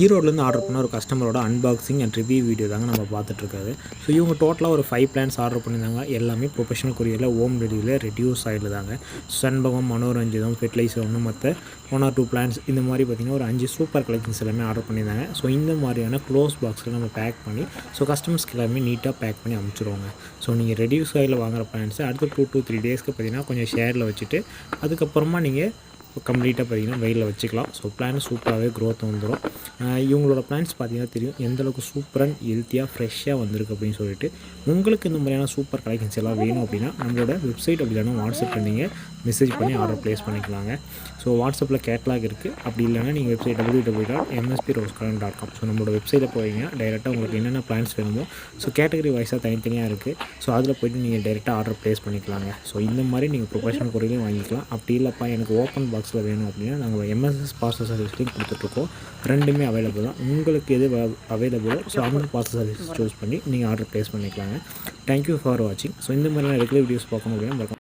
ஈரோட்லேருந்து order பண்ண ஒரு கஸ்டமரோட அன்பாக்சிங் அண்ட் ரிவ்யூ வீடியோ தாங்க நம்ம பார்த்துட்ருக்காரு. ஸோ இவங்க டோட்டலாக ஒரு 5 பிளான்ஸ் ஆர்டர் பண்ணியிருந்தாங்க. எல்லாமே ப்ரொஃபஷனல் கொரியரில் ஹோம் டெலிவரியில் ரெடியூஸ் சைடில் தாங்க. சண்பகம், மனோரஞ்சிதம், ஃபெர்டிலைசர் 1 மற்ற 1 or 2 பிளான்ஸ் இந்த மாதிரி பார்த்திங்கன்னா ஒரு 5 சூப்பர் கலெக்ஷன்ஸ் எல்லாமே ஆர்டர் பண்ணியிருந்தாங்க. ஸோ இந்த மாதிரியான க்ளோஸ் பாக்ஸில் நம்ம பேக் பண்ணி கஸ்டமர்ஸ்க்கு எல்லாமே நீட்டாக பேக் பண்ணி அனுப்பிச்சிடுவோங்க. ஸோ நீங்கள் ரெடியூஸ் சைடில் வாங்குகிற பிளான்ஸை அடுத்த 2 to 3 டேஸ்க்கு பார்த்திங்கன்னா கொஞ்சம் ஷேரில் வச்சுட்டு அதுக்கப்புறமா நீங்கள் கம்ப்ளீட்டாக பார்த்திங்கன்னா வெயிலில் வச்சுக்கலாம். ஸோ பிளான் சூப்பராகவே க்ரோத் வந்துடும். இவங்களோட பிளான்ஸ் பார்த்திங்கன்னா தெரியும் எந்தளவுக்கு சூப்பர் அண்ட் ஹெல்த்தியாக ஃப்ரெஷ்ஷாக வந்திருக்கு அப்படின்னு சொல்லிட்டு. உங்களுக்கு இந்த மாதிரியான சூப்பர் கலெக்ஷன்ஸ் எல்லாம் வேணும் அப்படின்னா நம்மளோட வெப்சைட் அப்படி இல்லைனா வாட்ஸ்அப்பில் நீங்கள் மெசேஜ் பண்ணி ஆர்டர் ப்ளேஸ் பண்ணிக்கலாங்க. ஸோ வாட்ஸ்அப்பில் கேட்லாக் இருக்குது. அப்படி இல்லைனா நீங்கள் வெப்சைட் www.msprosegarden.com. ஸோ நம்மளோட வெப்சைட்டில் போவீங்க டைரெக்டாக உங்களுக்கு என்னென்ன பிளான்ஸ் வேணுமோ கேட்டகரி வைஸாக தனித்தனியாக இருக்குது. ஸோ அதில் போய்ட்டு நீங்கள் டைரெக்டாக ஆர்டர் ப்ளேஸ் பண்ணிக்கலாங்க. ஸோ இந்த மாதிரி நீங்கள் ப்ரொஃபஷனல் கொரியரையும் வாங்கிக்கலாம். அப்படி இல்லைப்பா எனக்கு ஓப்பன் பாக்ஸில் வேணும் அப்படின்னா நாங்கள் எம்எஸ்எஸ் பார்சல் சர்வீஸ்லையும் கொடுத்துட்ருக்கோம். ரெண்டுமே அவைலபிள் தான். உங்களுக்கு எது அவைலபிளோ அந்த பார்சல் சர்வீஸ் சூஸ் பண்ணி நீங்கள் ஆர்டர் ப்ளேஸ் பண்ணிக்கலாங்க. தேங்க்யூ ஃபார் வாட்சிங். ஸோ இந்த மாதிரியான ரெகுலர் வீடியோஸ் பார்க்கணும் அப்படின்னா